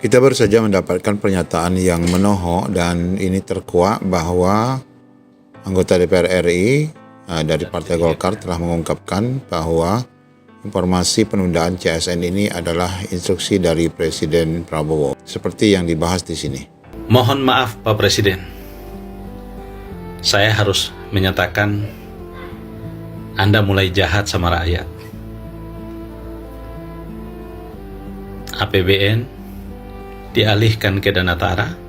Kita baru saja mendapatkan pernyataan yang menohok dan ini terkuak bahwa anggota DPR RI dari Partai Golkar telah mengungkapkan bahwa informasi penundaan CSN ini adalah instruksi dari Presiden Prabowo, seperti yang dibahas di sini. Mohon maaf Pak Presiden, saya harus menyatakan Anda mulai jahat sama rakyat. APBN dialihkan ke Danatara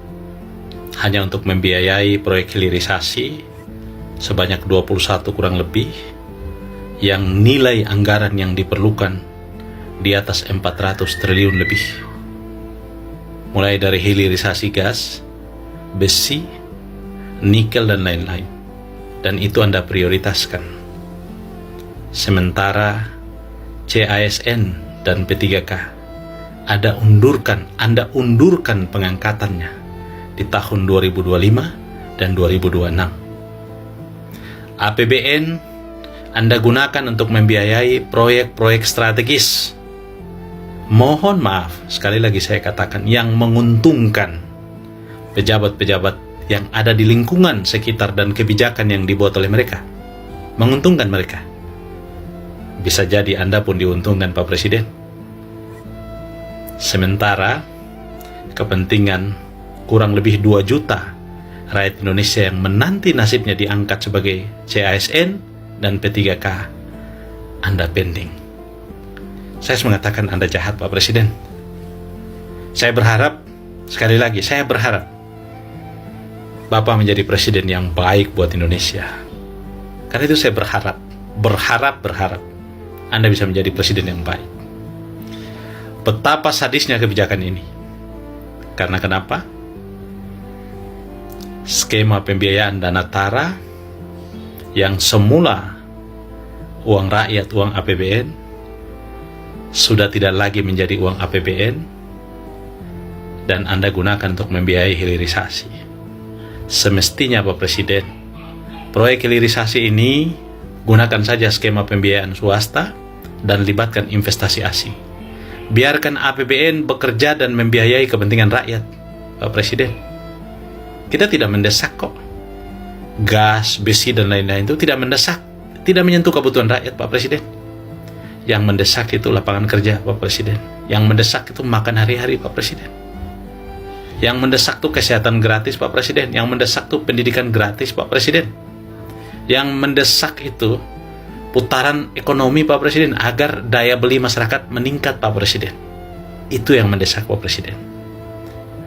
hanya untuk membiayai proyek hilirisasi sebanyak 21 kurang lebih, yang nilai anggaran yang diperlukan di atas 400 triliun lebih. Mulai dari hilirisasi gas, besi, nikel dan lain-lain. Dan itu Anda prioritaskan. Sementara CASN dan P3K Anda undurkan pengangkatannya di tahun 2025 dan 2026. APBN Anda gunakan untuk membiayai proyek-proyek strategis. Mohon maaf, sekali lagi saya katakan, yang menguntungkan pejabat-pejabat yang ada di lingkungan sekitar dan kebijakan yang dibuat oleh mereka. Menguntungkan mereka. Bisa jadi Anda pun diuntungkan Pak Presiden. Sementara kepentingan kurang lebih 2 juta rakyat Indonesia yang menanti nasibnya diangkat sebagai CASN dan P3K, Anda pending. Saya harus mengatakan Anda jahat Pak Presiden. Saya berharap, sekali lagi saya berharap Bapak menjadi presiden yang baik buat Indonesia. Karena itu saya berharap Anda bisa menjadi presiden yang baik. Betapa sadisnya kebijakan ini. Karena kenapa? Skema pembiayaan Danatara yang semula uang rakyat, uang APBN, sudah tidak lagi menjadi uang APBN dan Anda gunakan untuk membiayai hilirisasi. Semestinya Pak Presiden, proyek hilirisasi ini gunakan saja skema pembiayaan swasta dan libatkan investasi asing. Biarkan APBN bekerja dan membiayai kepentingan rakyat, Pak Presiden. Kita tidak mendesak kok. Gas, besi, dan lain-lain itu tidak mendesak. Tidak menyentuh kebutuhan rakyat, Pak Presiden. Yang mendesak itu lapangan kerja, Pak Presiden. Yang mendesak itu makan hari-hari, Pak Presiden. Yang mendesak itu kesehatan gratis, Pak Presiden. Yang mendesak itu pendidikan gratis, Pak Presiden. Yang mendesak itu putaran ekonomi, Pak Presiden, agar daya beli masyarakat meningkat, Pak Presiden. Itu yang mendesak, Pak Presiden.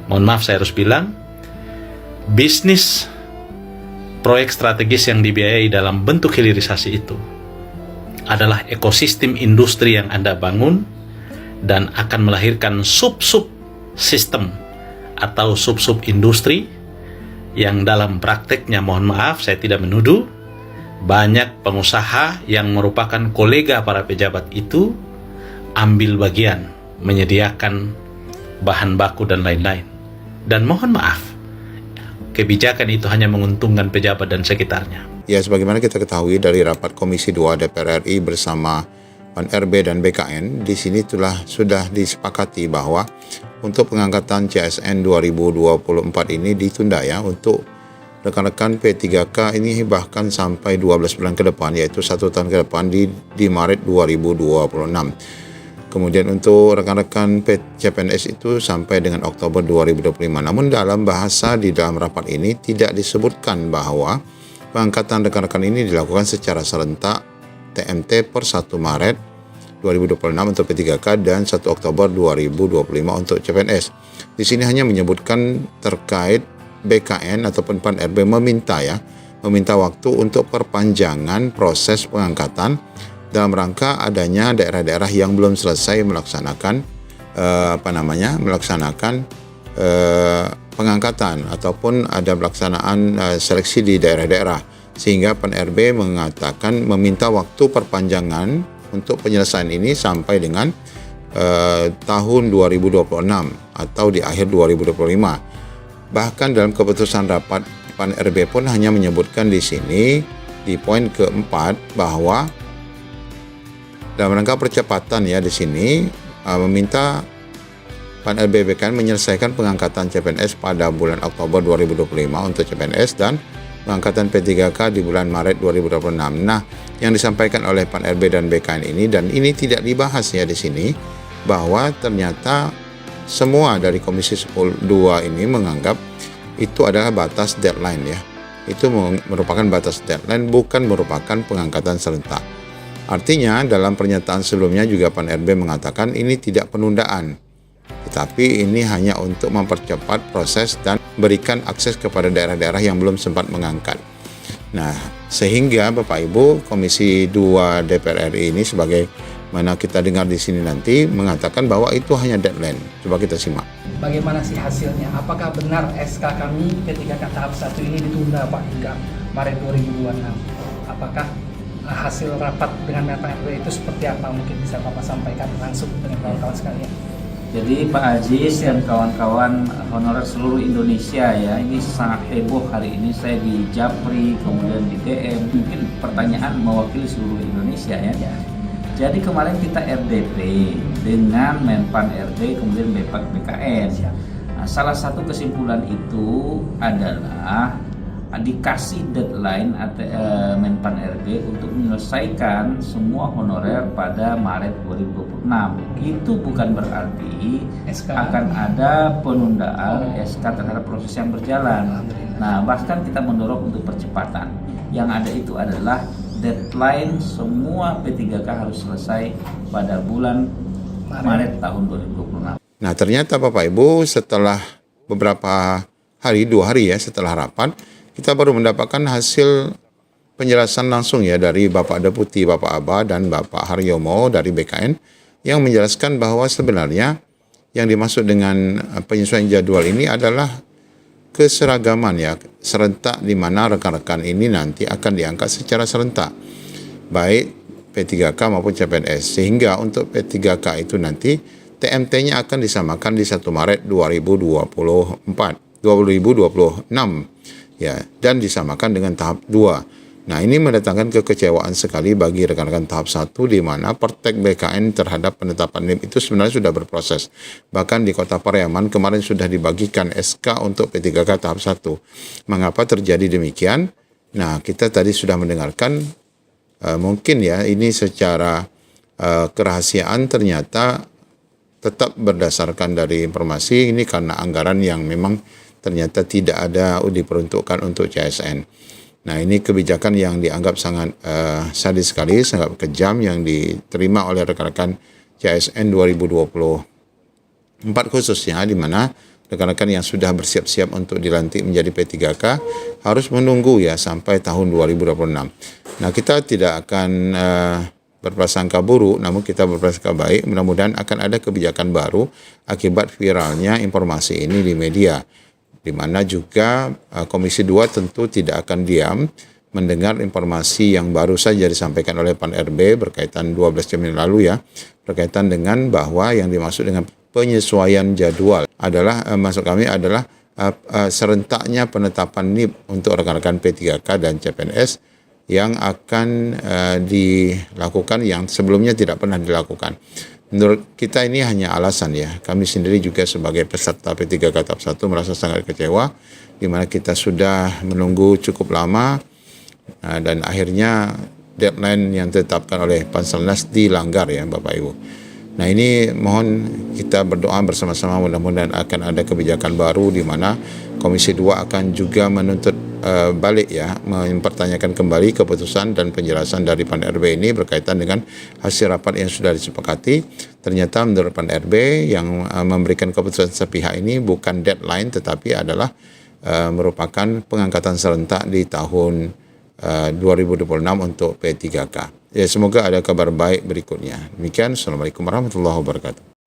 Mohon maaf saya harus bilang, bisnis proyek strategis yang dibiayai dalam bentuk hilirisasi itu adalah ekosistem industri yang Anda bangun dan akan melahirkan sub-sub sistem atau sub-sub industri yang dalam prakteknya, mohon maaf saya tidak menuduh, banyak pengusaha yang merupakan kolega para pejabat itu ambil bagian menyediakan bahan baku dan lain-lain. Dan mohon maaf, kebijakan itu hanya menguntungkan pejabat dan sekitarnya. Ya, sebagaimana kita ketahui dari rapat Komisi 2 DPR RI bersama PAN-RB dan BKN, di sini sudah disepakati bahwa untuk pengangkatan CSN 2024 ini ditunda ya, untuk rekan-rekan P3K ini bahkan sampai 12 bulan ke depan, yaitu 1 tahun ke depan di Maret 2026. Kemudian untuk rekan-rekan CPNS itu sampai dengan Oktober 2025. Namun dalam bahasa di dalam rapat ini tidak disebutkan bahwa pengangkatan rekan-rekan ini dilakukan secara serentak TMT per 1 Maret 2026 untuk P3K dan 1 Oktober 2025 untuk CPNS. Di sini hanya menyebutkan terkait BKN ataupun PAN-RB meminta waktu untuk perpanjangan proses pengangkatan dalam rangka adanya daerah-daerah yang belum selesai melaksanakan pengangkatan ataupun ada pelaksanaan seleksi di daerah-daerah, sehingga PAN-RB mengatakan meminta waktu perpanjangan untuk penyelesaian ini sampai dengan tahun 2026 atau di akhir 2025. Bahkan dalam keputusan rapat PAN-RB pun hanya menyebutkan di sini di poin keempat bahwa dalam rangka percepatan ya di sini meminta PAN-RB BKN menyelesaikan pengangkatan CPNS pada bulan Oktober 2025 untuk CPNS dan pengangkatan P3K di bulan Maret 2026. Nah, yang disampaikan oleh PAN-RB dan BKN ini, dan ini tidak dibahas ya di sini, bahwa ternyata semua dari Komisi 2 ini menganggap itu adalah batas deadline ya. Itu merupakan batas deadline, bukan merupakan pengangkatan serentak. Artinya dalam pernyataan sebelumnya juga PAN-RB mengatakan ini tidak penundaan, tetapi ini hanya untuk mempercepat proses dan berikan akses kepada daerah-daerah yang belum sempat mengangkat. Nah, sehingga Bapak Ibu, Komisi 2 DPR RI ini sebagai mana kita dengar di sini nanti mengatakan bahwa itu hanya deadline. Coba kita simak. Bagaimana sih hasilnya? Apakah benar SK kami P3K tahap 1 ini ditunda Pak hingga Maret 2026? Apakah hasil rapat dengan PAN-RB itu seperti apa? Mungkin bisa Bapak sampaikan langsung dengan kawan-kawan sekalian. Jadi Pak Aziz dan kawan-kawan honorer seluruh Indonesia ya, ini sangat heboh hari ini. Saya di Japri, kemudian di DM, mungkin pertanyaan mewakili seluruh Indonesia ya. Jadi kemarin kita RDP dengan Menpan RB, kemudian BKN. Nah, salah satu kesimpulan itu adalah dikasih deadline Menpan RB untuk menyelesaikan semua honorer pada Maret 2026. Itu bukan berarti akan ada penundaan SK terhadap proses yang berjalan. Nah, bahkan kita mendorong untuk percepatan. Yang ada itu adalah deadline semua P3K harus selesai pada bulan Maret tahun 2026. Nah, ternyata Bapak Ibu setelah beberapa hari, 2 hari ya setelah rapat, kita baru mendapatkan hasil penjelasan langsung ya dari Bapak Deputi, Bapak Aba dan Bapak Haryomo dari BKN yang menjelaskan bahwa sebenarnya yang dimaksud dengan penyesuaian jadwal ini adalah keseragaman ya, serentak di mana rekan-rekan ini nanti akan diangkat secara serentak baik P3K maupun CPNS, sehingga untuk P3K itu nanti TMT-nya akan disamakan di 1 Maret 2026 ya, dan disamakan dengan tahap 2. Nah, ini mendatangkan kekecewaan sekali bagi rekan-rekan tahap 1 di mana Pertek BKN terhadap penetapan NIM itu sebenarnya sudah berproses. Bahkan di Kota Pariaman kemarin sudah dibagikan SK untuk P3K tahap 1. Mengapa terjadi demikian? Nah, kita tadi sudah mendengarkan mungkin ya ini secara kerahasiaan ternyata tetap berdasarkan dari informasi ini karena anggaran yang memang ternyata tidak ada diperuntukkan untuk CSN. Nah, ini kebijakan yang dianggap sangat sadis sekali, sangat kejam yang diterima oleh rekan-rekan CSN 2024 khususnya, di mana rekan-rekan yang sudah bersiap-siap untuk dilantik menjadi P3K harus menunggu ya sampai tahun 2026. Nah, kita tidak akan berprasangka buruk, namun kita berprasangka baik. Mudah-mudahan akan ada kebijakan baru akibat viralnya informasi ini di media, di mana juga Komisi 2 tentu tidak akan diam mendengar informasi yang baru saja disampaikan oleh PAN-RB berkaitan 12 jam yang lalu ya, berkaitan dengan bahwa yang dimaksud dengan penyesuaian jadwal adalah maksud kami adalah serentaknya penetapan NIP untuk rekan-rekan P3K dan CPNS yang akan dilakukan yang sebelumnya tidak pernah dilakukan. Menurut kita ini hanya alasan ya. Kami sendiri juga sebagai peserta P3K tahap 1 merasa sangat kecewa, di mana kita sudah menunggu cukup lama dan akhirnya deadline yang ditetapkan oleh Panselnas dilanggar ya Bapak Ibu. Nah, ini mohon kita berdoa bersama-sama, mudah-mudahan akan ada kebijakan baru di mana Komisi 2 akan juga menuntut balik ya, mempertanyakan kembali keputusan dan penjelasan dari PAN-RB ini berkaitan dengan hasil rapat yang sudah disepakati. Ternyata menurut PAN-RB yang memberikan keputusan sepihak ini bukan deadline tetapi adalah merupakan pengangkatan serentak di tahun 2026 untuk P3K. Ya, semoga ada kabar baik berikutnya. Demikian, Assalamualaikum warahmatullahi wabarakatuh.